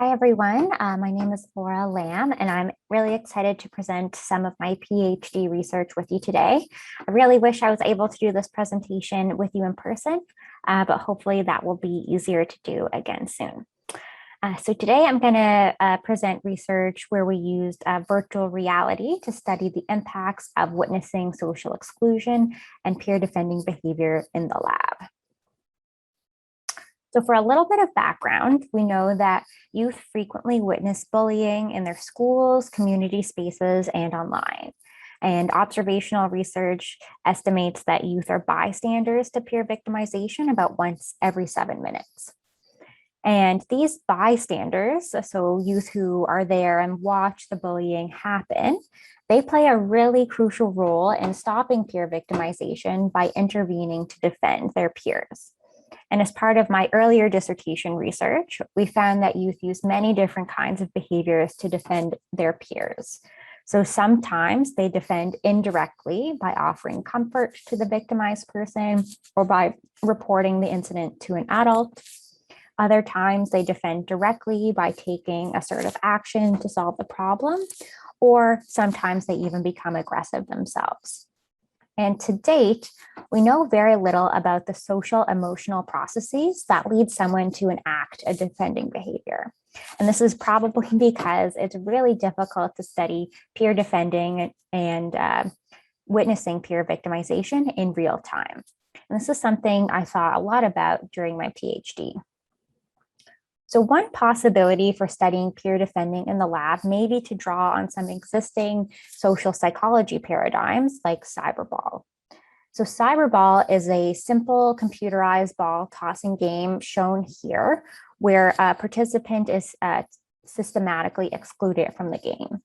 Hi, everyone. My name is Laura Lamb, and I'm really excited to present some of my PhD research with you today. I really wish I was able to do this presentation with you in person, but hopefully that will be easier to do again soon. So today I'm going to present research where we used virtual reality to study the impacts of witnessing social exclusion and peer defending behavior in the lab. So for a little bit of background, we know that youth frequently witness bullying in their schools, community spaces, and online. And observational research estimates that youth are bystanders to peer victimization about once every 7 minutes. And these bystanders, so youth who are there and watch the bullying happen, they play a really crucial role in stopping peer victimization by intervening to defend their peers. And as part of my earlier dissertation research, we found that youth use many different kinds of behaviors to defend their peers. So sometimes they defend indirectly by offering comfort to the victimized person or by reporting the incident to an adult. Other times they defend directly by taking assertive action to solve the problem, or sometimes they even become aggressive themselves. And to date, we know very little about the social emotional processes that lead someone to enact a defending behavior. And this is probably because it's really difficult to study peer defending and witnessing peer victimization in real time. And this is something I thought a lot about during my PhD. So one possibility for studying peer defending in the lab may be to draw on some existing social psychology paradigms like Cyberball. So Cyberball is a simple computerized ball tossing game shown here where a participant is systematically excluded from the game.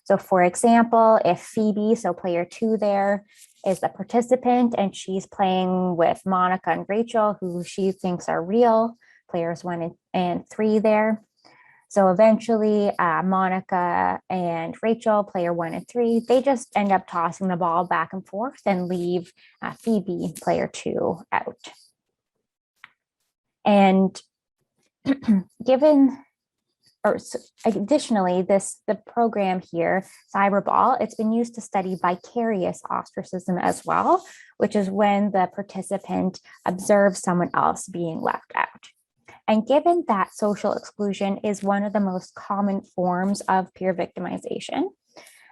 So for example, if Phoebe, so player 2 there, is the participant and she's playing with Monica and Rachel, who she thinks are real, players 1 and 3 there. So eventually Monica and Rachel, player 1 and 3, they just end up tossing the ball back and forth and leave Phoebe, player 2, out. And additionally, the program here, Cyberball, it's been used to study vicarious ostracism as well, which is when the participant observes someone else being left out. And given that social exclusion is one of the most common forms of peer victimization,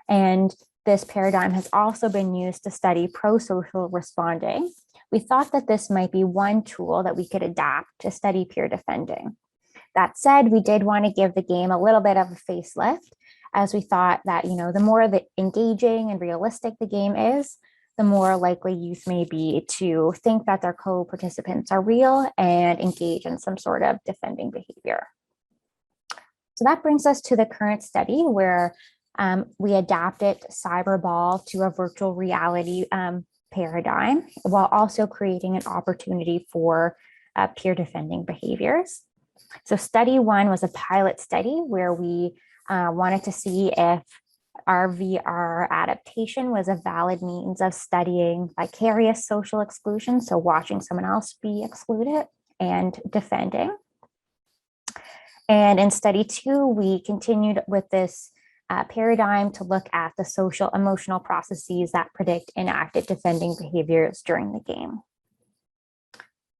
and this paradigm has also been used to study pro-social responding, we thought that this might be one tool that we could adapt to study peer defending. That said, we did want to give the game a little bit of a facelift, as we thought that, the more engaging and realistic the game is, the more likely youth may be to think that their co-participants are real and engage in some sort of defending behavior. So that brings us to the current study where we adapted Cyberball to a virtual reality paradigm while also creating an opportunity for peer defending behaviors. So study 1 was a pilot study where we wanted to see if our VR adaptation was a valid means of studying vicarious social exclusion, so watching someone else be excluded and defending. And in study 2, we continued with this paradigm to look at the social emotional processes that predict enacted defending behaviors during the game.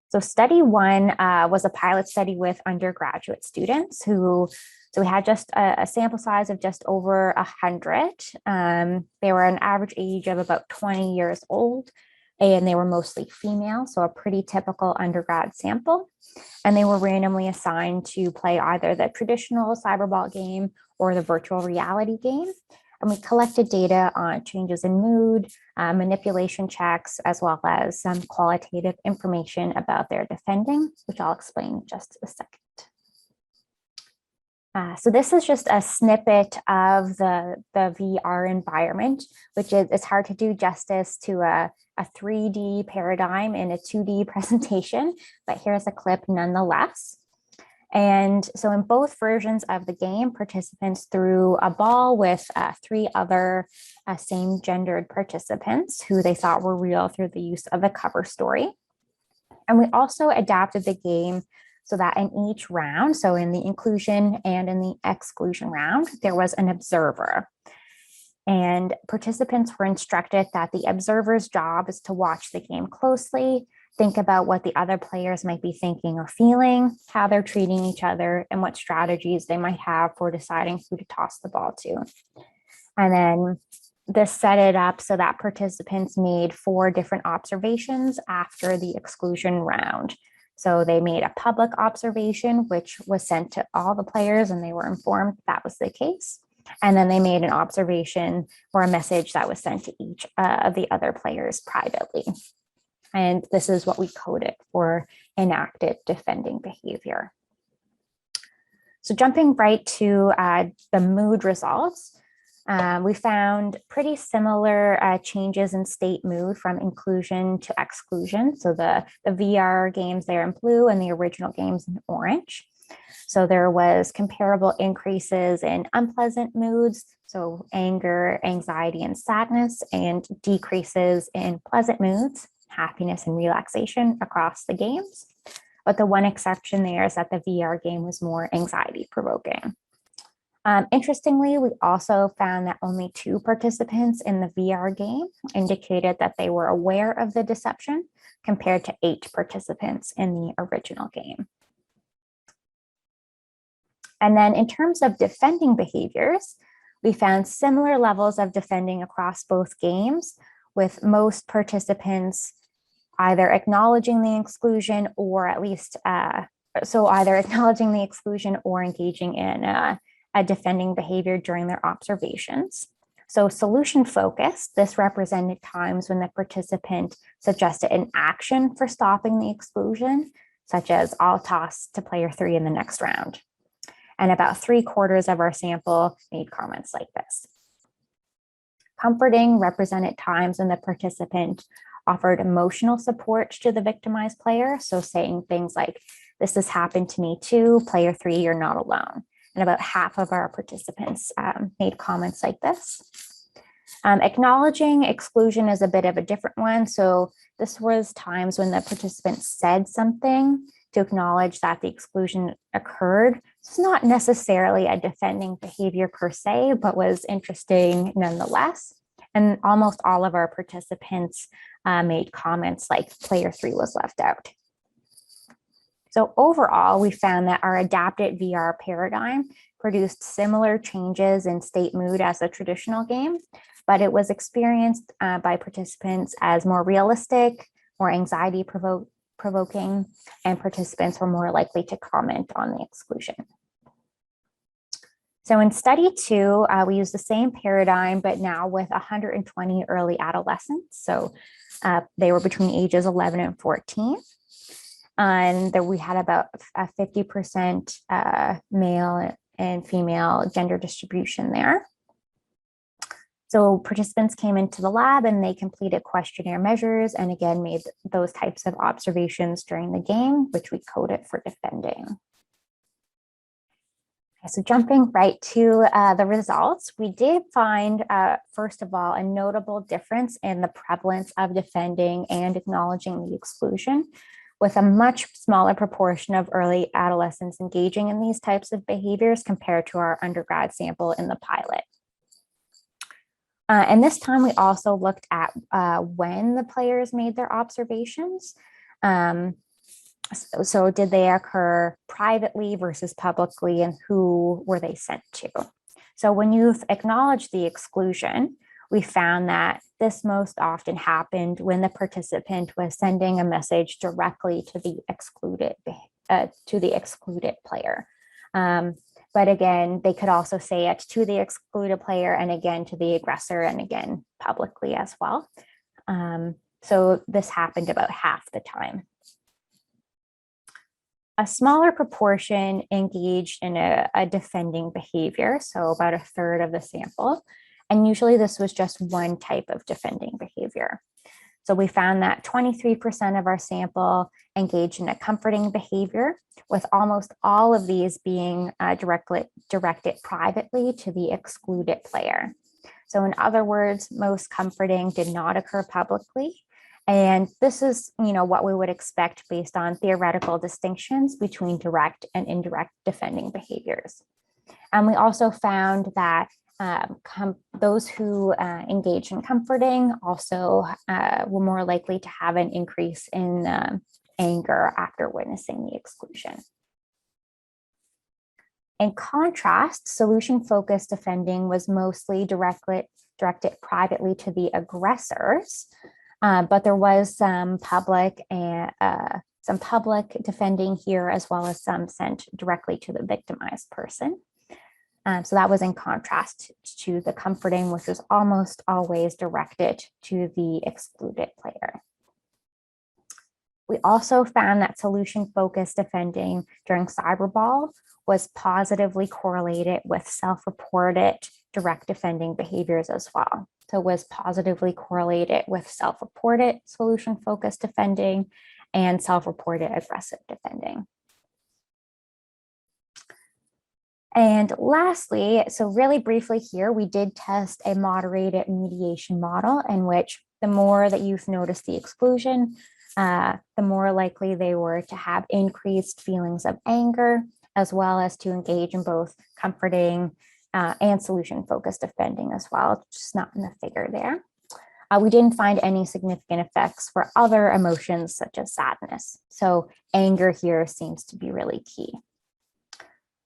So study 1 was a pilot study with undergraduate students so we had just a sample size of just over 100. They were an average age of about 20 years old, and they were mostly female, so a pretty typical undergrad sample. And they were randomly assigned to play either the traditional Cyberball game or the virtual reality game. And we collected data on changes in mood, manipulation checks, as well as some qualitative information about their defending, which I'll explain in just a second. So this is just a snippet of the VR environment, which it's hard to do justice to a 3D paradigm in a 2D presentation, but here's a clip nonetheless. And so in both versions of the game, participants threw a ball with 3 other same gendered participants who they thought were real through the use of a cover story. And we also adapted the game so that in each round, so in the inclusion and in the exclusion round, there was an observer. And participants were instructed that the observer's job is to watch the game closely, think about what the other players might be thinking or feeling, how they're treating each other, and what strategies they might have for deciding who to toss the ball to. And then this set it up so that participants made 4 different observations after the exclusion round. So they made a public observation, which was sent to all the players and they were informed that was the case. And then they made an observation or a message that was sent to each of the other players privately. And this is what we coded for enacted defending behavior. So jumping right to the mood results, we found pretty similar changes in state mood from inclusion to exclusion. So the VR games there in blue and the original games in orange. So there was comparable increases in unpleasant moods, so anger, anxiety, and sadness, and decreases in pleasant moods, happiness and relaxation across the games. But the one exception there is that the VR game was more anxiety provoking. Interestingly, we also found that only 2 participants in the VR game indicated that they were aware of the deception compared to 8 participants in the original game. And then in terms of defending behaviors, we found similar levels of defending across both games, with most participants either acknowledging the exclusion or at least, so either acknowledging the exclusion or engaging in a defending behavior during their observations. So solution focused, this represented times when the participant suggested an action for stopping the exclusion, such as I'll toss to player 3 in the next round. And about 3/4 of our sample made comments like this. Comforting represented times when the participant offered emotional support to the victimized player. So saying things like, this has happened to me too, player 3, you're not alone. And about half of our participants made comments like this. Acknowledging exclusion is a bit of a different one. So this was times when the participant said something to acknowledge that the exclusion occurred. It's not necessarily a defending behavior per se, but was interesting nonetheless. And almost all of our participants made comments like player 3 was left out. So overall, we found that our adapted VR paradigm produced similar changes in state mood as a traditional game, but it was experienced by participants as more realistic, more anxiety provoking, and participants were more likely to comment on the exclusion. So in study 2, we used the same paradigm, but now with 120 early adolescents. So they were between ages 11 and 14. And we had about a 50% male and female gender distribution there. So participants came into the lab and they completed questionnaire measures and again made those types of observations during the game, which we coded for defending. Okay, so jumping right to the results, we did find, first of all, a notable difference in the prevalence of defending and acknowledging the exclusion, with a much smaller proportion of early adolescents engaging in these types of behaviors compared to our undergrad sample in the pilot. And this time we also looked at when the players made their observations. So did they occur privately versus publicly, and who were they sent to? So when youth acknowledged the exclusion, we found that this most often happened when the participant was sending a message directly to the excluded player. But again, they could also say it to the excluded player and again to the aggressor and again publicly as well. So this happened about half the time. A smaller proportion engaged in a defending behavior, so about 1/3 of the sample. And usually this was just one type of defending behavior. So we found that 23% of our sample engaged in a comforting behavior, with almost all of these being directed privately to the excluded player. So in other words, most comforting did not occur publicly, And this is, what we would expect based on theoretical distinctions between direct and indirect defending behaviors. And we also found that those who engage in comforting also were more likely to have an increase in anger after witnessing the exclusion. In contrast, solution-focused defending was mostly directed privately to the aggressors, but there was some public defending here, as well as some sent directly to the victimized person. So that was in contrast to the comforting, which was almost always directed to the excluded player. We also found that solution-focused defending during Cyberball was positively correlated with self-reported direct defending behaviors as well. So it was positively correlated with self-reported solution-focused defending and self-reported aggressive defending. And lastly, so really briefly here, we did test a moderated mediation model in which the more that youth noticed the exclusion, the more likely they were to have increased feelings of anger, as well as to engage in both comforting and solution-focused defending as well, just not in the figure there. We didn't find any significant effects for other emotions such as sadness. So anger here seems to be really key.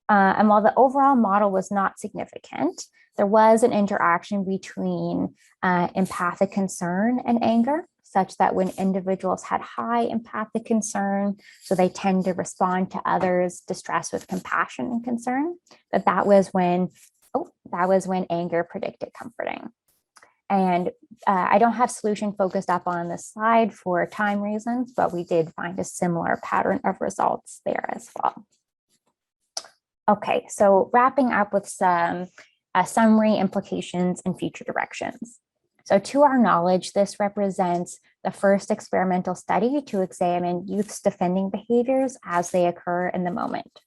And while the overall model was not significant, there was an interaction between empathic concern and anger, such that when individuals had high empathic concern, so they tend to respond to others' distress with compassion and concern, that was when anger predicted comforting. And I don't have solution focused up on this slide for time reasons, but we did find a similar pattern of results there as well. Okay, so wrapping up with some summary implications and future directions. So to our knowledge, this represents the first experimental study to examine youth's defending behaviors as they occur in the moment.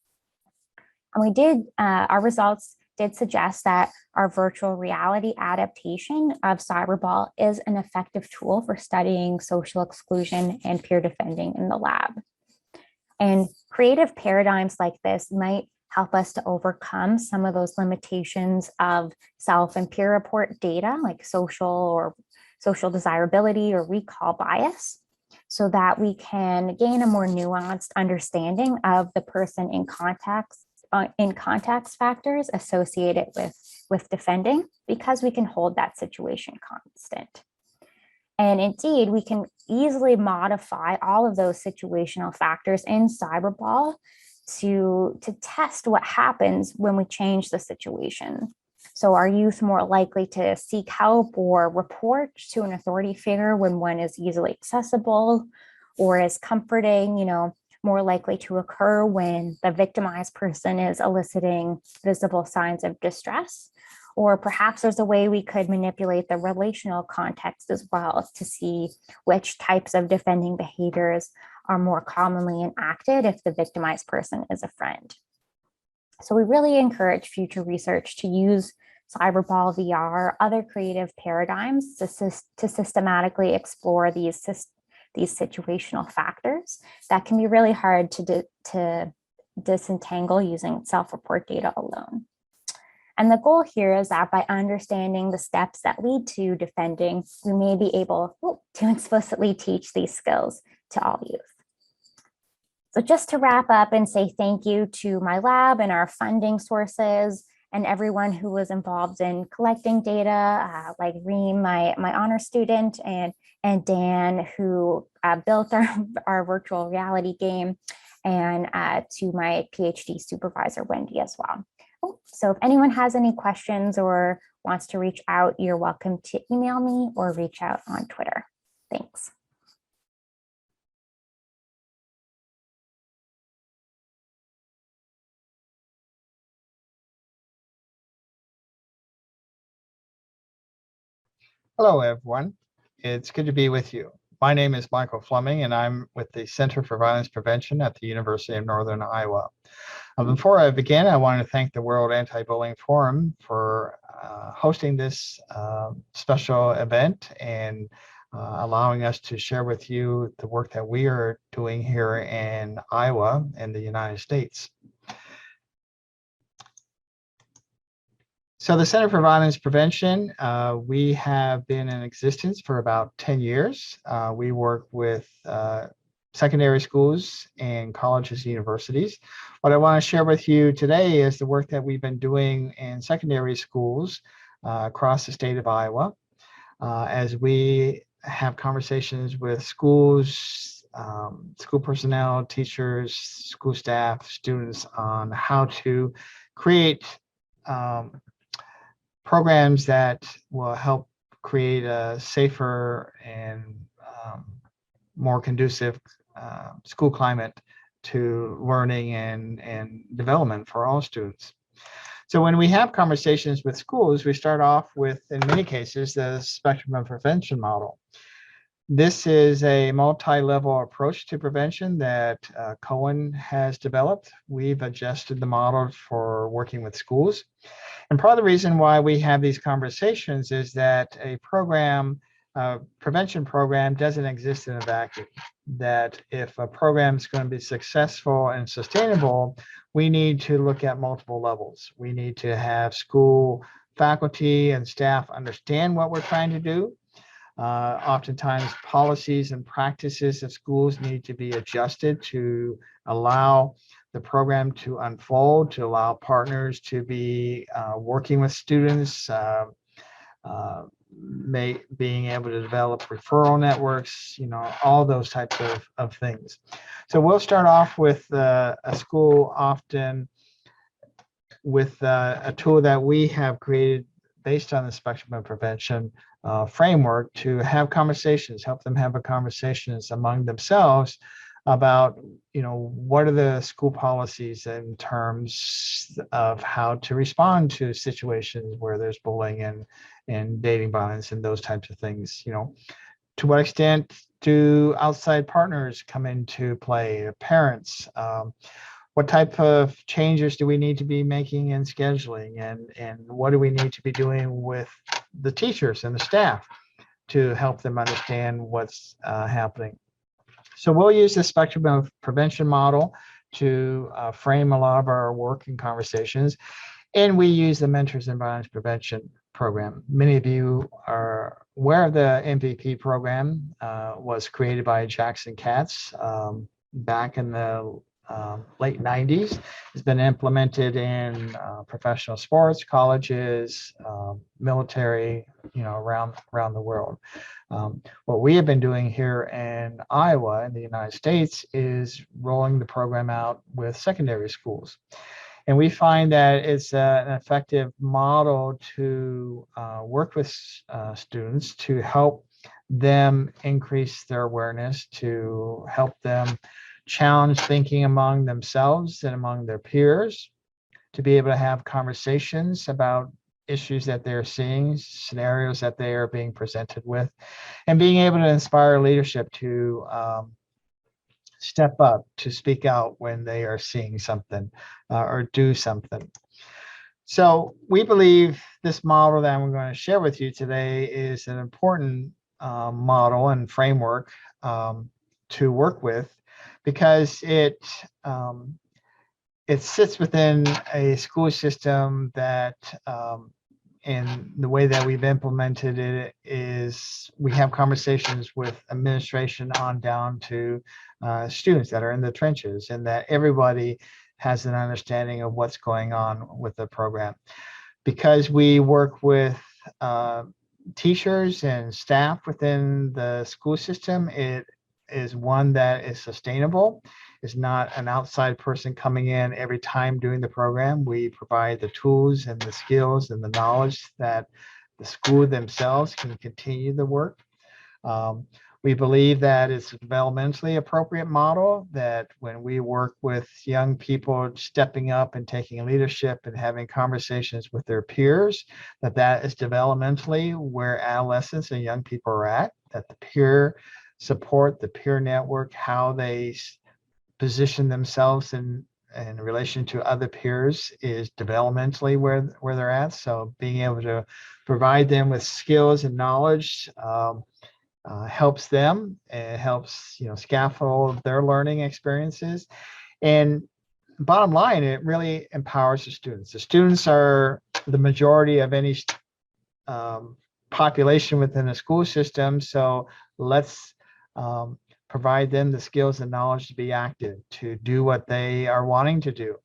And our results did suggest that our virtual reality adaptation of Cyberball is an effective tool for studying social exclusion and peer defending in the lab. And creative paradigms like this might help us to overcome some of those limitations of self and peer report data, like social desirability or recall bias, so that we can gain a more nuanced understanding of the person in context factors associated with defending, because we can hold that situation constant. And indeed, we can easily modify all of those situational factors in Cyberball to test what happens when we change the situation. So are youth more likely to seek help or report to an authority figure when one is easily accessible, or is comforting, more likely to occur when the victimized person is eliciting visible signs of distress? Or perhaps there's a way we could manipulate the relational context as well to see which types of defending behaviors are more commonly enacted if the victimized person is a friend. So we really encourage future research to use Cyberball VR, other creative paradigms to systematically explore these situational factors that can be really hard to disentangle using self-report data alone. And the goal here is that by understanding the steps that lead to defending, we may be able to explicitly teach these skills to all youth. So just to wrap up and say thank you to my lab and our funding sources and everyone who was involved in collecting data, like Reem, my honor student, and Dan, who built our virtual reality game, and to my PhD supervisor, Wendy, as well. So if anyone has any questions or wants to reach out, you're welcome to email me or reach out on Twitter. Thanks. Hello, everyone. It's good to be with you. My name is Michael Fleming, and I'm with the Center for Violence Prevention at the University of Northern Iowa. Before I begin, I want to thank the World Anti-Bullying Forum for hosting this special event, and allowing us to share with you the work that we are doing here in Iowa in the United States. So the Center for Violence Prevention, we have been in existence for about 10 years. We work with secondary schools and colleges and universities. What I want to share with you today is the work that we've been doing in secondary schools across the state of Iowa, as we have conversations with schools, school personnel, teachers, school staff, students on how to create programs that will help create a safer and more conducive school climate to learning and development for all students. So when we have conversations with schools, we start off with, in many cases, the spectrum of prevention model. This is a multi-level approach to prevention that Cohen has developed. We've adjusted the model for working with schools. And part of the reason why we have these conversations is that a program, prevention program, doesn't exist in a vacuum. That if a program is going to be successful and sustainable, we need to look at multiple levels. We need to have school faculty and staff understand what we're trying to do. Oftentimes, policies and practices of schools need to be adjusted to allow the program to unfold, to allow partners to be working with students, being able to develop referral networks, all those types of things. So we'll start off with a school often with a tool that we have created based on the spectrum of prevention framework to have conversations, help them have conversations among themselves about, what are the school policies in terms of how to respond to situations where there's bullying and dating violence and those types of things. To what extent do outside partners come into play, parents? What type of changes do we need to be making in scheduling, and what do we need to be doing with the teachers and the staff to help them understand what's happening? So we'll use the spectrum of prevention model to frame a lot of our work and conversations. And we use the Mentors in Violence Prevention program. Many of you are aware of the MVP program. Was created by Jackson Katz back in the late 90s. It's been implemented in professional sports, colleges, military, around the world. What we have been doing here in Iowa in the United States is rolling the program out with secondary schools. And we find that it's an effective model to work with students to help them increase their awareness, to help them challenge thinking among themselves and among their peers, to be able to have conversations about issues that they're seeing, scenarios that they are being presented with, and being able to inspire leadership to step up, to speak out when they are seeing something or do something. So we believe this model that I'm going to share with you today is an important model and framework to work with, because it sits within a school system that and the way that we've implemented it is we have conversations with administration on down to students that are in the trenches, and that everybody has an understanding of what's going on with the program. Because we work with teachers and staff within the school system, it is one that is sustainable. It's not an outside person coming in every time doing the program. We provide the tools and the skills and the knowledge that the school themselves can continue the work. We believe that it's a developmentally appropriate model, that when we work with young people stepping up and taking leadership and having conversations with their peers, that is developmentally where adolescents and young people are at, that the peer support, the peer network, how they position themselves in relation to other peers is developmentally where they're at. So being able to provide them with skills and knowledge helps them. It helps, scaffold their learning experiences. And bottom line, it really empowers the students. The students are the majority of any population within a school system. So let's provide them the skills and knowledge to be active, to do what they are wanting to do.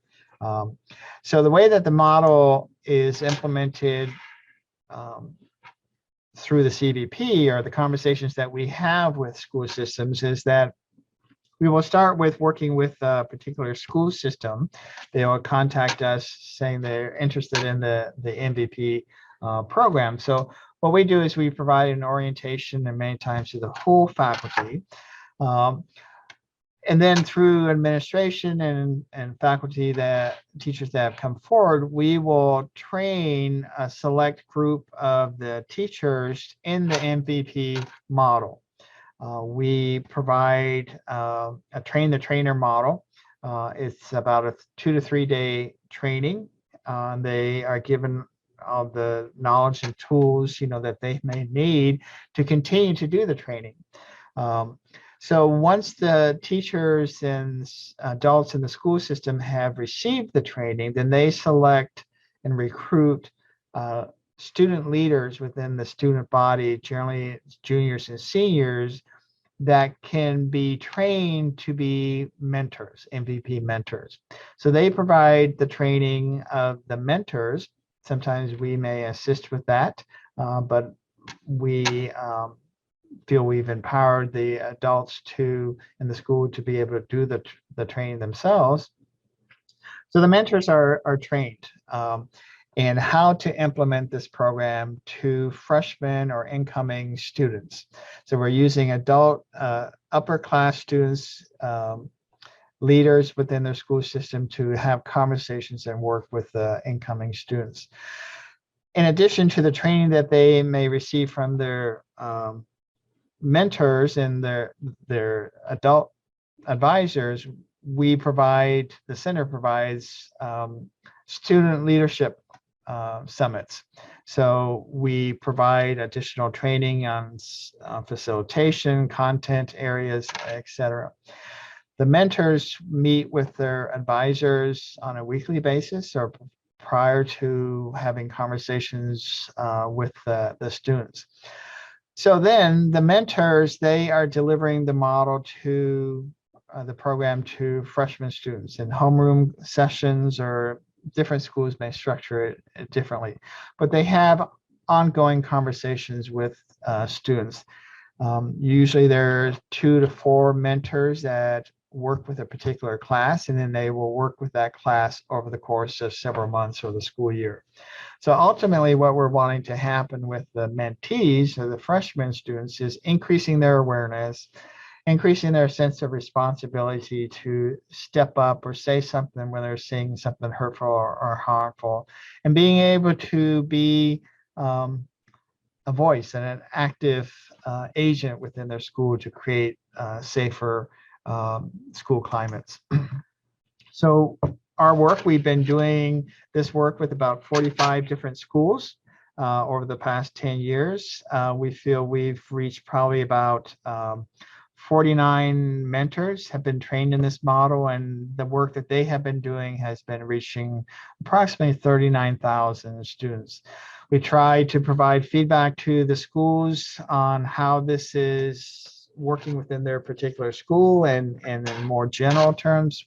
So the way that the model is implemented through the CVP, or the conversations that we have with school systems, is that we will start with working with a particular school system. They will contact us saying they're interested in the MVP program. So what we do is we provide an orientation, and many times to the whole faculty. And then through administration and faculty, teachers that have come forward, we will train a select group of the teachers in the MVP model. We provide a train the trainer model. It's about a 2 to 3 day training. They are given all the knowledge and tools, that they may need to continue to do the training. So once the teachers and adults in the school system have received the training, then they select and recruit student leaders within the student body, generally juniors and seniors, that can be trained to be mentors, MVP mentors. So they provide the training of the mentors. Sometimes we may assist with that, but we feel we've empowered the adults in the school to be able to do the training themselves. So the mentors are trained in how to implement this program to freshmen or incoming students. So we're using adult upper class students, leaders within their school system, to have conversations and work with the incoming students. In addition to the training that they may receive from their mentors and their adult advisors, the center provides student leadership summits. So we provide additional training on facilitation, content areas, etc. The mentors meet with their advisors on a weekly basis, or prior to having conversations with the students. So then the mentors, they are delivering the model to the program to freshman students in homeroom sessions, or different schools may structure it differently, but they have ongoing conversations with students. Usually there are 2 to 4 mentors that work with a particular class, and then they will work with that class over the course of several months or the school year. So ultimately what we're wanting to happen with the mentees, or the freshman students, is increasing their awareness, increasing their sense of responsibility to step up or say something when they're seeing something hurtful or harmful, and being able to be a voice and an active agent within their school to create safer school climates. So our work, we've been doing this work with about 45 different schools over the past 10 years. We feel we've reached probably about 49 mentors have been trained in this model, and the work that they have been doing has been reaching approximately 39,000 students. We try to provide feedback to the schools on how this is working within their particular school, and in more general terms,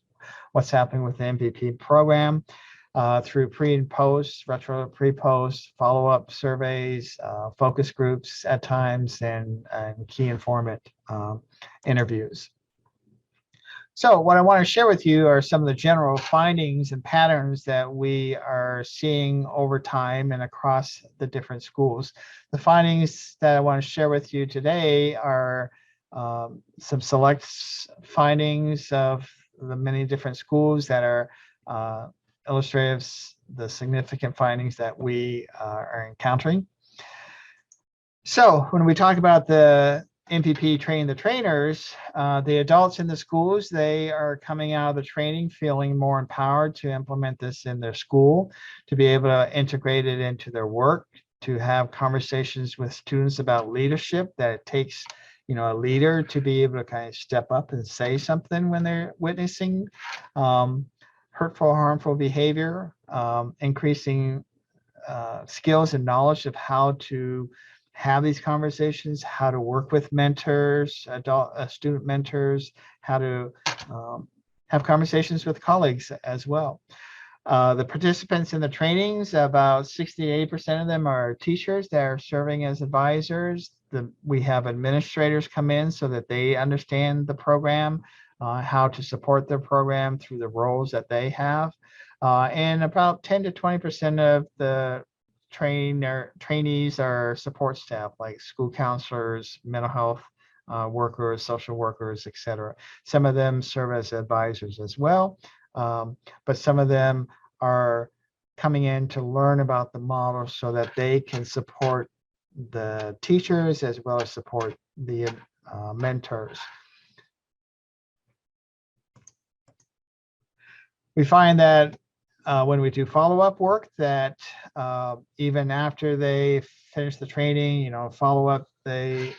what's happening with the MVP program through pre and post, retro pre-post, follow-up surveys, focus groups at times, and key informant interviews. So what I want to share with you are some of the general findings and patterns that we are seeing over time and across the different schools. The findings that I want to share with you today are some select findings of the many different schools that are illustrative, the significant findings that we are encountering. So when we talk about the MPP training the trainers, the adults in the schools, they are coming out of the training feeling more empowered to implement this in their school, to be able to integrate it into their work, to have conversations with students about leadership, that it takes, a leader to be able to kind of step up and say something when they're witnessing hurtful, harmful behavior, increasing skills and knowledge of how to have these conversations, how to work with mentors, student mentors, how to have conversations with colleagues as well. The participants in the trainings, about 68% of them are teachers that are serving as advisors. We have administrators come in so that they understand the program, how to support their program through the roles that they have. And about 10 to 20% of the trainees are support staff, like school counselors, mental health workers, social workers, etc. Some of them serve as advisors as well, but some of them are coming in to learn about the model so that they can support the teachers as well as support the mentors. We find that when we do follow-up work, that even after they finish the training, follow-up, the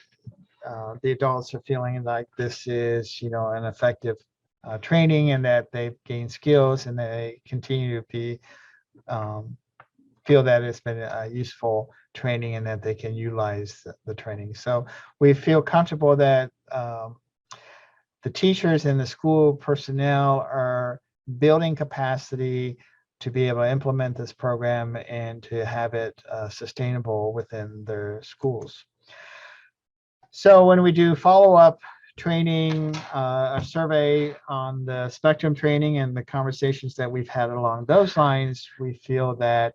adults are feeling like this is, an effective training, and that they've gained skills, and they continue to be feel that it's been a useful training, and that they can utilize the training. So we feel comfortable that the teachers and the school personnel are building capacity to be able to implement this program and to have it sustainable within their schools. So when we do follow-up training, a survey on the spectrum training and the conversations that we've had along those lines, we feel that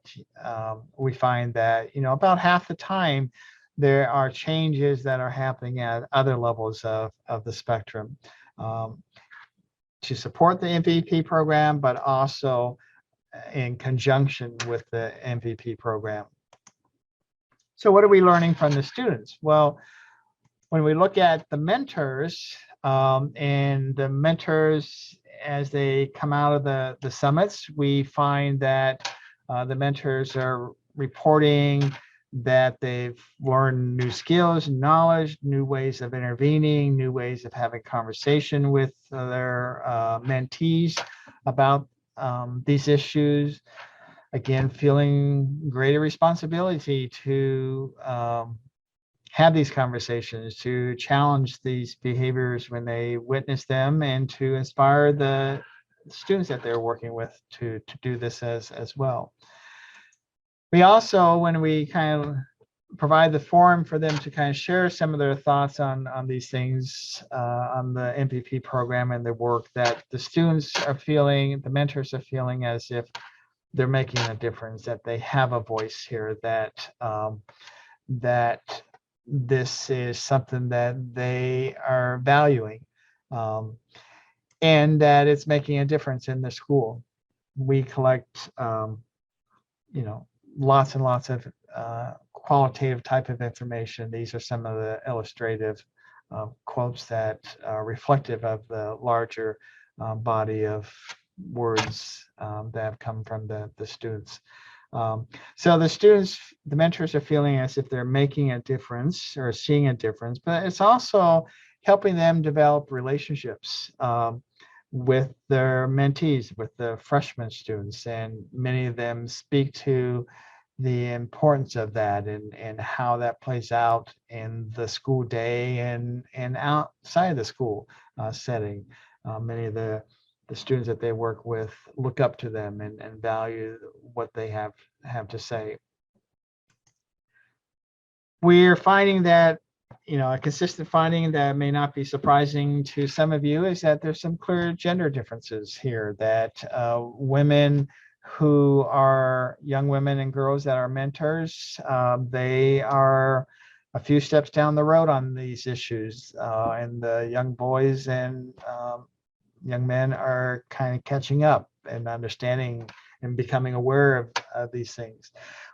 we find that, about half the time there are changes that are happening at other levels of the spectrum to support the MVP program, but also in conjunction with the MVP program. So what are we learning from the students? Well, when we look at the mentors, and the mentors as they come out of the summits, we find that the mentors are reporting that they've learned new skills, knowledge, new ways of intervening, new ways of having conversation with their mentees about these issues. Again, feeling greater responsibility to have these conversations, to challenge these behaviors when they witness them, and to inspire the students that they're working with to do this as well. We also, when we kind of provide the forum for them to kind of share some of their thoughts on these things, on the MPP program and the work, that the students are feeling, the mentors are feeling as if they're making a difference, that they have a voice here, that that this is something that they are valuing, and that it's making a difference in the school. We collect, lots and lots of qualitative type of information. These are some of the illustrative quotes that are reflective of the larger body of words that have come from the students. So the students, the mentors are feeling as if they're making a difference or seeing a difference, but it's also helping them develop relationships with their mentees, with the freshman students, and many of them speak to the importance of that and how that plays out in the school day and outside of the school setting. Many of the students that they work with look up to them and value what they have to say. We're finding that, a consistent finding that may not be surprising to some of you is that there's some clear gender differences here, that women who are young women and girls that are mentors, they are a few steps down the road on these issues, and the young boys and young men are kind of catching up and understanding and becoming aware of these things.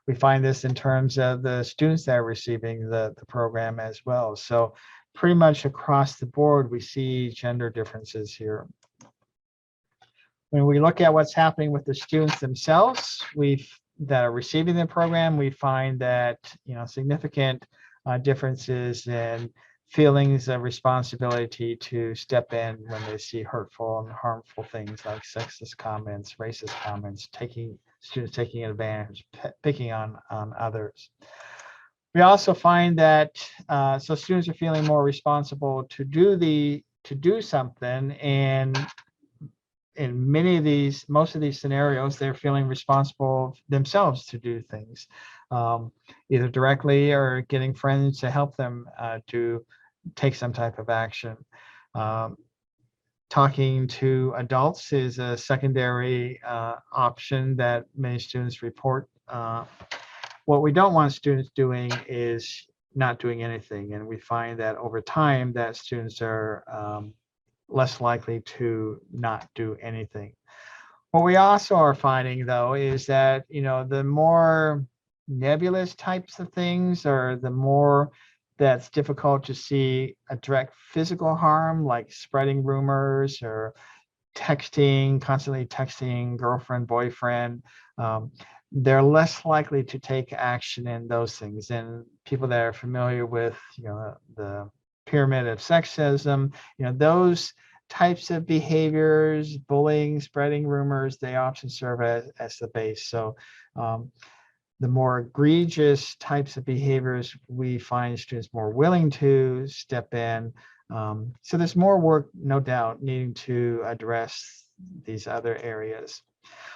We find this in terms of the students that are receiving the program as well. So pretty much across the board, we see gender differences here. When we look at what's happening with the students themselves, we that are receiving the program, we find that, significant differences in feelings of responsibility to step in when they see hurtful and harmful things like sexist comments, racist comments, students taking advantage, picking on others. We also find that so students are feeling more responsible to do something, and in most of these scenarios, they're feeling responsible themselves to do things, either directly or getting friends to help them to take some type of action. Talking to adults is a secondary option that many students report. What we don't want students doing is not doing anything, and we find that over time that students are less likely to not do anything. What we also are finding, though, is that the more nebulous types of things, or the more that's difficult to see a direct physical harm, like spreading rumors or constantly texting girlfriend, boyfriend, they're less likely to take action in those things. And people that are familiar with the pyramid of sexism, those types of behaviors, bullying, spreading rumors, they often serve as the base. So the more egregious types of behaviors, we find students more willing to step in. So there's more work, no doubt, needing to address these other areas.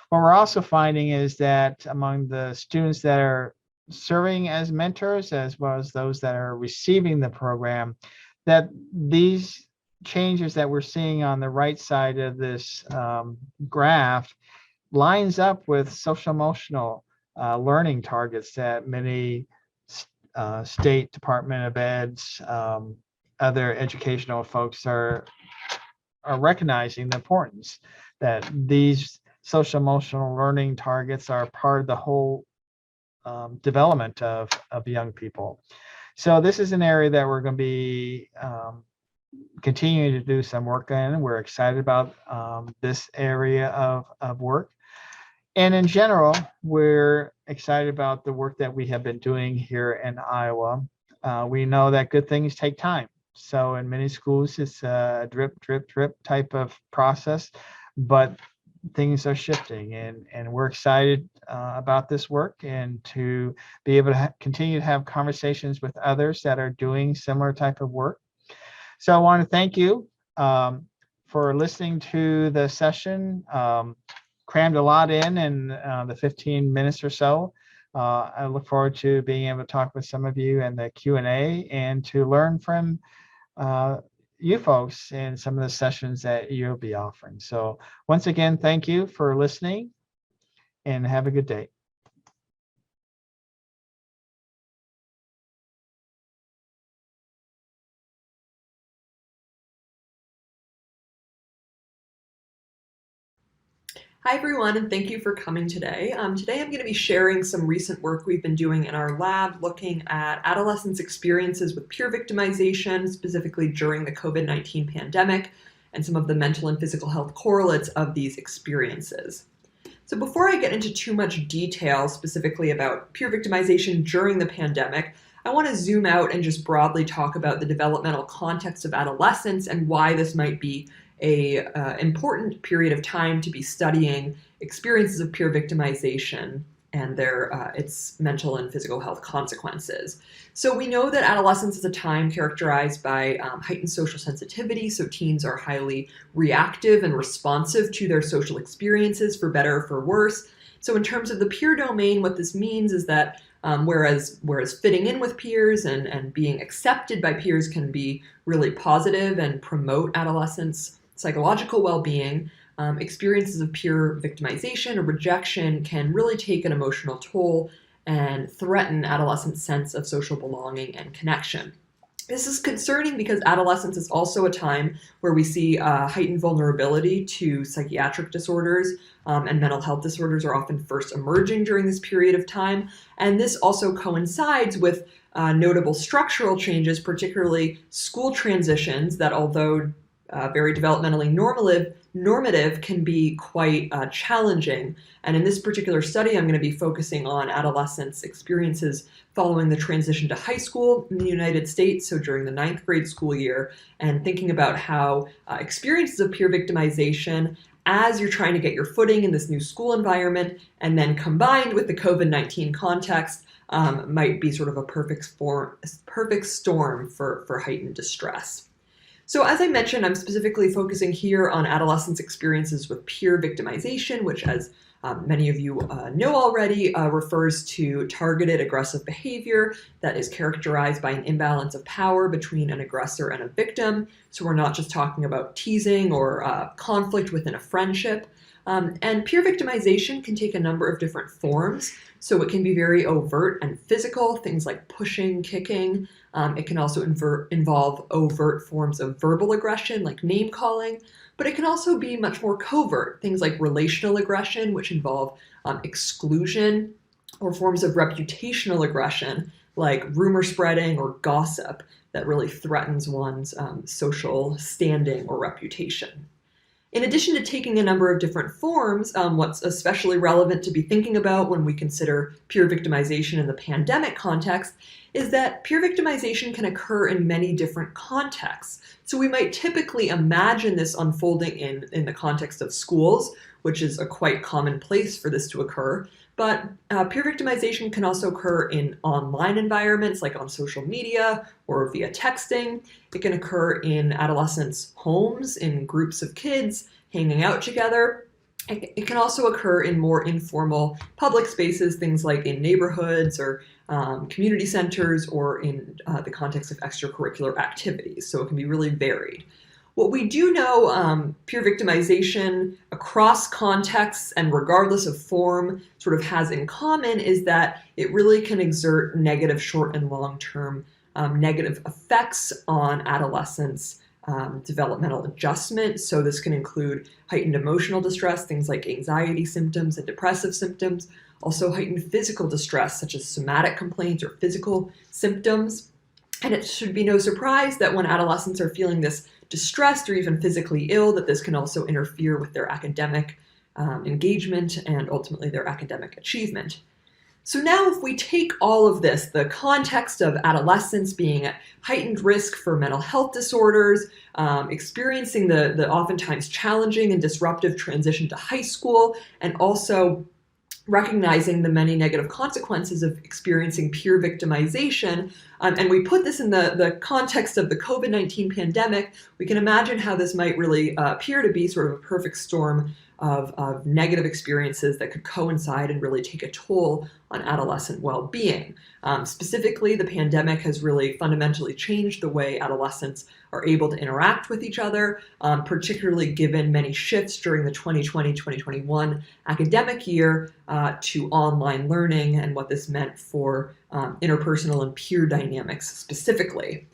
What we're also finding is that among the students that are serving as mentors, as well as those that are receiving the program, that these changes that we're seeing on the right side of this graph lines up with social emotional learning targets that many state Department of Ed's other educational folks are recognizing the importance that these social emotional learning targets are part of the whole development of young people. So this is an area that we're going to be continuing to do some work in. We're excited about this area of work. And in general, we're excited about the work that we have been doing here in Iowa. We know that good things take time. So in many schools, it's a drip, drip, drip type of process, but things are shifting, and we're excited about this work, and to be able to continue to have conversations with others that are doing similar type of work. So I want to thank you for listening to the session. Crammed a lot in the 15 minutes or so. I look forward to being able to talk with some of you in the Q&A and to learn from you folks in some of the sessions that you'll be offering. So once again, thank you for listening, and have a good day. Hi everyone, and thank you for coming today. Today I'm going to be sharing some recent work we've been doing in our lab looking at adolescents' experiences with peer victimization, specifically during the COVID-19 pandemic, and some of the mental and physical health correlates of these experiences. So before I get into too much detail specifically about peer victimization during the pandemic, I want to zoom out and just broadly talk about the developmental context of adolescence and why this might be an important period of time to be studying experiences of peer victimization and its mental and physical health consequences. So we know that adolescence is a time characterized by heightened social sensitivity, so teens are highly reactive and responsive to their social experiences, for better or for worse. So in terms of the peer domain, what this means is that whereas fitting in with peers and being accepted by peers can be really positive and promote adolescents' psychological well-being, experiences of peer victimization or rejection can really take an emotional toll and threaten adolescents' sense of social belonging and connection. This is concerning because adolescence is also a time where we see heightened vulnerability to psychiatric disorders, and mental health disorders are often first emerging during this period of time. And this also coincides with notable structural changes, particularly school transitions that, although very developmentally normative can be quite challenging. And in this particular study, I'm going to be focusing on adolescents' experiences following the transition to high school in the United States, so during the 9th grade school year, and thinking about how experiences of peer victimization as you're trying to get your footing in this new school environment, and then combined with the COVID-19 context, might be sort of a perfect storm for heightened distress. So as I mentioned, I'm specifically focusing here on adolescents' experiences with peer victimization, which, as many of you know already, refers to targeted aggressive behavior that is characterized by an imbalance of power between an aggressor and a victim. So we're not just talking about teasing or conflict within a friendship. And peer victimization can take a number of different forms. So it can be very overt and physical, things like pushing, kicking. It can also involve overt forms of verbal aggression, like name calling. But it can also be much more covert, things like relational aggression, which involve exclusion, or forms of reputational aggression, like rumor spreading or gossip that really threatens one's social standing or reputation. In addition to taking a number of different forms, what's especially relevant to be thinking about when we consider peer victimization in the pandemic context is that peer victimization can occur in many different contexts. So we might typically imagine this unfolding in the context of schools, which is a quite common place for this to occur. But peer victimization can also occur in online environments, like on social media or via texting. It can occur in adolescents' homes, in groups of kids hanging out together. It can also occur in more informal public spaces, things like in neighborhoods or community centers, or in the context of extracurricular activities. So it can be really varied. What we do know, peer victimization across contexts and regardless of form sort of has in common is that it really can exert negative short and long-term negative effects on adolescents' developmental adjustment. So this can include heightened emotional distress, things like anxiety symptoms and depressive symptoms, also heightened physical distress, such as somatic complaints or physical symptoms. And it should be no surprise that when adolescents are feeling this distressed or even physically ill, that this can also interfere with their academic engagement and ultimately their academic achievement. So now if we take all of this, the context of adolescence being at heightened risk for mental health disorders, experiencing the oftentimes challenging and disruptive transition to high school, and also recognizing the many negative consequences of experiencing peer victimization, and we put this in the context of the COVID-19 pandemic, we can imagine how this might really appear to be sort of a perfect storm of negative experiences that could coincide and really take a toll on adolescent well-being. Specifically, the pandemic has really fundamentally changed the way adolescents are able to interact with each other, particularly given many shifts during the 2020-2021 academic year to online learning and what this meant for interpersonal and peer dynamics specifically.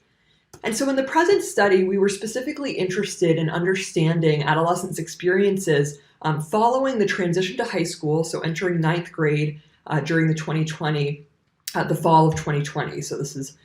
And so in the present study, we were specifically interested in understanding adolescents' experiences following the transition to high school, so entering 9th grade during the fall of 2020. So this is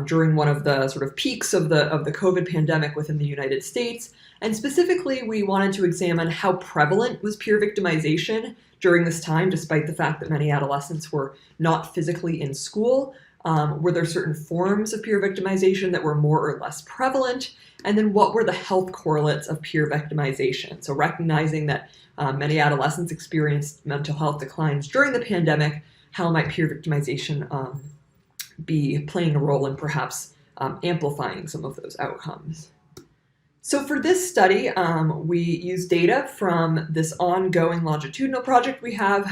during one of the sort of peaks of the COVID pandemic within the United States. And specifically, we wanted to examine how prevalent was peer victimization during this time, despite the fact that many adolescents were not physically in school. Were there certain forms of peer victimization that were more or less prevalent? And then what were the health correlates of peer victimization? So recognizing that many adolescents experienced mental health declines during the pandemic, how might peer victimization be playing a role in perhaps amplifying some of those outcomes? So for this study, we use data from this ongoing longitudinal project we have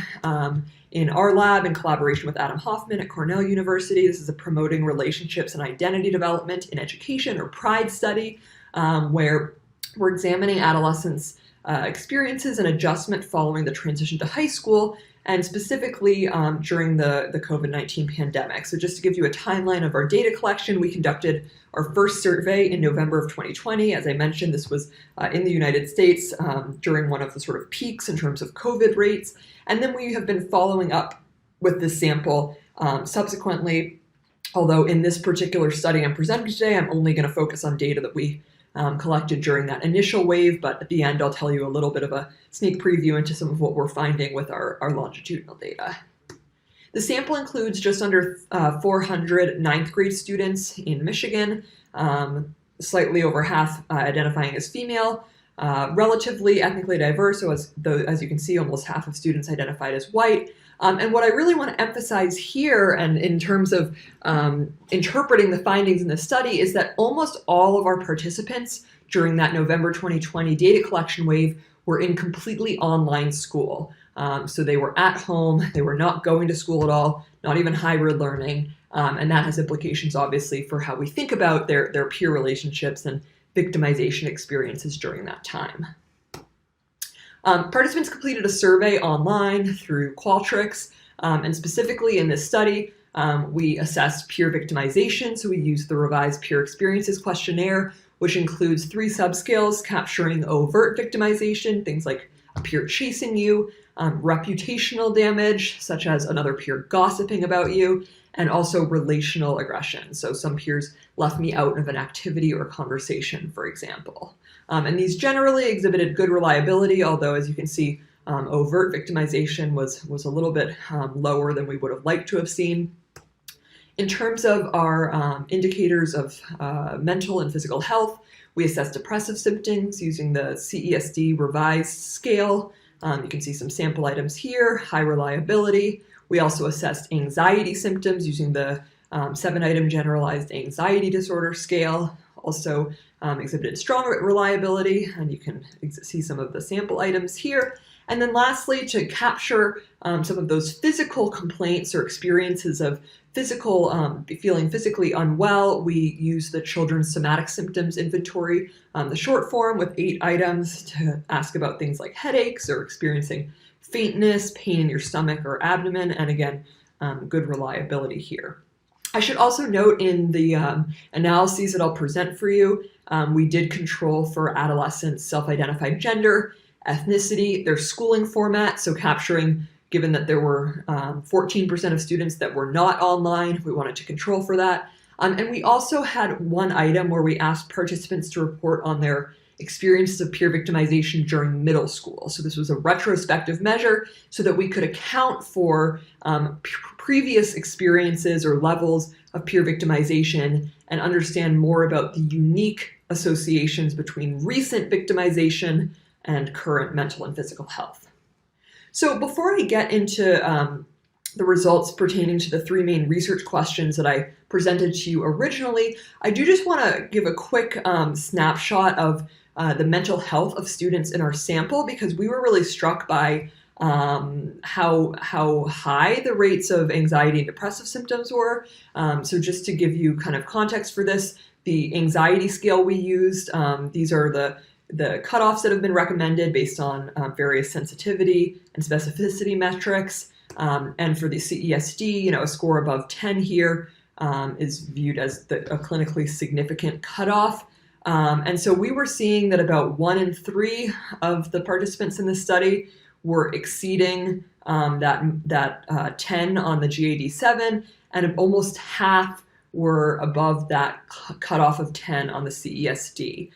in our lab in collaboration with Adam Hoffman at Cornell University. This is a Promoting Relationships and Identity Development in Education, or PRIDE study, where we're examining adolescents' experiences and adjustment following the transition to high school, and specifically during the COVID-19 pandemic. So just to give you a timeline of our data collection, we conducted our first survey in November of 2020. As I mentioned, this was in the United States during one of the sort of peaks in terms of COVID rates. And then we have been following up with this sample subsequently, although in this particular study I'm presenting today, I'm only going to focus on data that we collected during that initial wave, but at the end I'll tell you a little bit of a sneak preview into some of what we're finding with our longitudinal data. The sample includes just under 400 ninth grade students in Michigan, slightly over half identifying as female, relatively ethnically diverse, so as you can see, almost half of students identified as white. And what I really want to emphasize here, and in terms of interpreting the findings in the study, is that almost all of our participants during that November 2020 data collection wave were in completely online school. So they were at home, they were not going to school at all, not even hybrid learning, and that has implications obviously for how we think about their peer relationships and victimization experiences during that time. Participants completed a survey online through Qualtrics, and specifically in this study, we assessed peer victimization. So we used the revised peer experiences questionnaire, which includes 3 subscales capturing overt victimization, things like a peer chasing you, reputational damage, such as another peer gossiping about you, and also relational aggression. So some peers left me out of an activity or conversation, for example. And these generally exhibited good reliability, although as you can see, overt victimization was a little bit lower than we would have liked to have seen. In terms of our indicators of mental and physical health, we assessed depressive symptoms using the CESD revised scale. You can see some sample items here, high reliability. We also assessed anxiety symptoms using the 7-item generalized anxiety disorder scale. Also exhibited strong reliability, and you can see some of the sample items here. And then lastly, to capture some of those physical complaints or experiences of feeling physically unwell, we use the Children's Somatic Symptoms Inventory, the short form with 8 items to ask about things like headaches or experiencing faintness, pain in your stomach or abdomen, and again, good reliability here. I should also note in the analyses that I'll present for you, we did control for adolescents' self-identified gender, ethnicity, their schooling format, so capturing, given that there were 14% of students that were not online, we wanted to control for that. And we also had one item where we asked participants to report on their experiences of peer victimization during middle school. So this was a retrospective measure so that we could account for previous experiences or levels of peer victimization and understand more about the unique associations between recent victimization and current mental and physical health. So before I get into the results pertaining to the 3 main research questions that I presented to you originally, I do just want to give a quick snapshot of the mental health of students in our sample, because we were really struck by how high the rates of anxiety and depressive symptoms were. So just to give you kind of context for this, the anxiety scale we used, these are the cutoffs that have been recommended based on various sensitivity and specificity metrics. And for the CESD, a score above 10 here is viewed as a clinically significant cutoff. And so we were seeing that about 1 in 3 of the participants in the study were exceeding that 10 on the GAD-7, and almost half were above that cutoff of 10 on the CESD.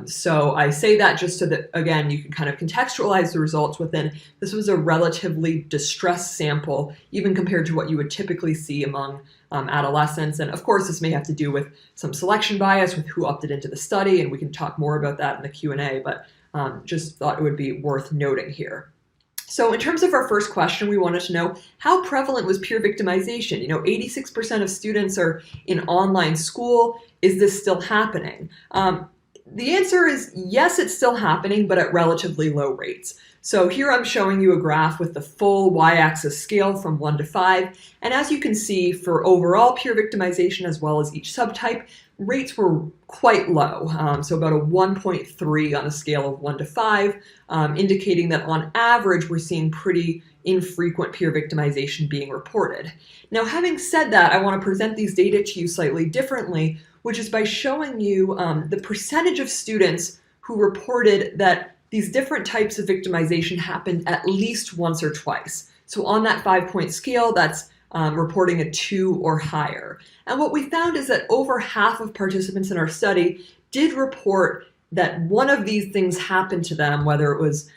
So I say that just so that, again, you can kind of contextualize the results within. This was a relatively distressed sample, even compared to what you would typically see among adolescents. And of course, this may have to do with some selection bias with who opted into the study, and we can talk more about that in the Q&A, but just thought it would be worth noting here. So in terms of our first question, we wanted to know, how prevalent was peer victimization? 86% of students are in online school. Is this still happening? The answer is yes, it's still happening, but at relatively low rates. So here I'm showing you a graph with the full y-axis scale from 1 to 5. And as you can see, for overall peer victimization as well as each subtype, rates were quite low. So about a 1.3 on a scale of 1 to 5, indicating that on average, we're seeing pretty infrequent peer victimization being reported. Now, having said that, I want to present these data to you slightly differently, which is by showing you the percentage of students who reported that these different types of victimization happened at least once or twice. So on that 5-point scale, that's reporting a 2 or higher. And what we found is that over half of participants in our study did report that one of these things happened to them, whether it was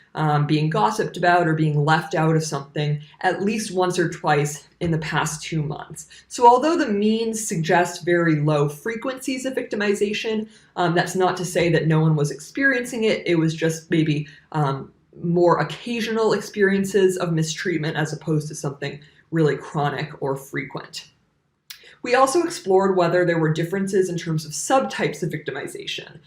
being gossiped about or being left out of something, at least once or twice in the past 2 months. So although the means suggest very low frequencies of victimization, that's not to say that no one was experiencing it. It was just maybe more occasional experiences of mistreatment as opposed to something really chronic or frequent. We also explored whether there were differences in terms of subtypes of victimization.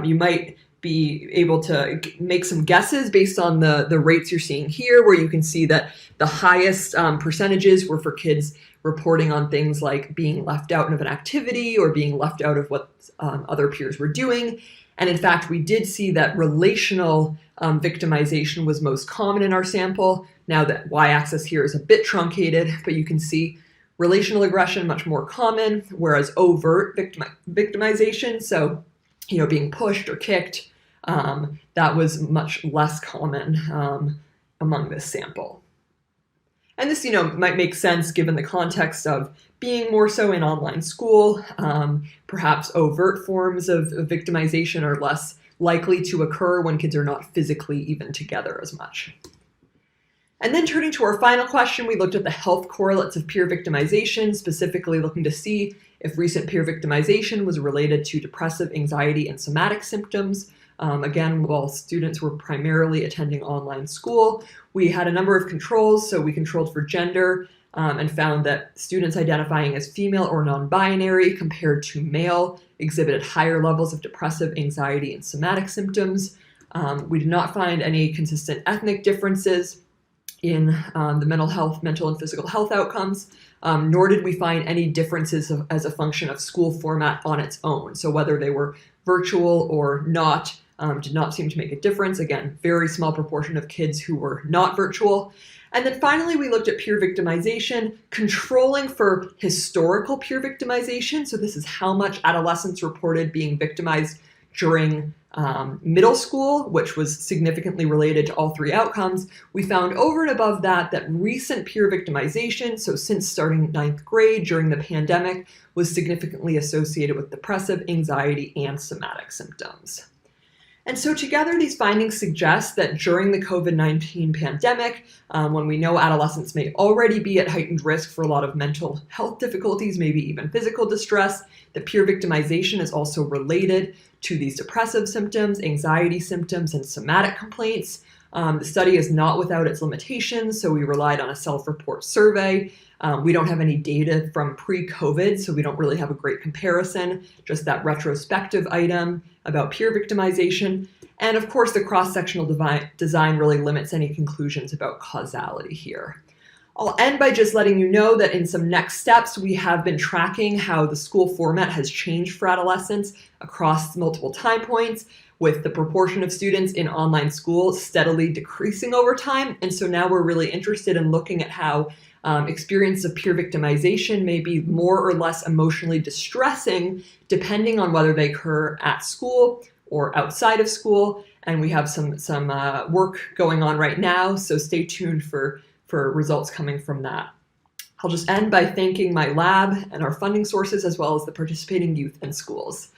You might be able to make some guesses based on the rates you're seeing here, where you can see that the highest percentages were for kids reporting on things like being left out of an activity or being left out of what other peers were doing. And in fact, we did see that relational victimization was most common in our sample. Now that y-axis here is a bit truncated, but you can see relational aggression much more common, whereas overt victimization, so being pushed or kicked, that was much less common among this sample. And this, might make sense given the context of being more so in online school. Perhaps overt forms of victimization are less likely to occur when kids are not physically even together as much. And then turning to our final question, we looked at the health correlates of peer victimization, specifically looking to see if recent peer victimization was related to depressive, anxiety, and somatic symptoms. Again, while students were primarily attending online school, we had a number of controls. So we controlled for gender and found that students identifying as female or non-binary compared to male exhibited higher levels of depressive, anxiety, and somatic symptoms. We did not find any consistent ethnic differences in the mental and physical health outcomes, nor did we find any differences as a function of school format on its own. So whether they were virtual or not did not seem to make a difference. Again, very small proportion of kids who were not virtual. And then finally, we looked at peer victimization, controlling for historical peer victimization. So this is how much adolescents reported being victimized during middle school, which was significantly related to all three outcomes. We found over and above that recent peer victimization, so since starting 9th grade during the pandemic, was significantly associated with depressive, anxiety, and somatic symptoms. And so together, these findings suggest that during the COVID-19 pandemic, when we know adolescents may already be at heightened risk for a lot of mental health difficulties, maybe even physical distress, that peer victimization is also related to these depressive symptoms, anxiety symptoms, and somatic complaints. The study is not without its limitations, so we relied on a self-report survey. We don't have any data from pre-COVID, so we don't really have a great comparison, just that retrospective item about peer victimization. And of course, the cross-sectional design really limits any conclusions about causality here. I'll end by just letting you know that in some next steps, we have been tracking how the school format has changed for adolescents across multiple time points, with the proportion of students in online school steadily decreasing over time. And so now we're really interested in looking at how experience of peer victimization may be more or less emotionally distressing, depending on whether they occur at school or outside of school. And we have some work going on right now, so stay tuned for results coming from that. I'll just end by thanking my lab and our funding sources, as well as the participating youth and schools.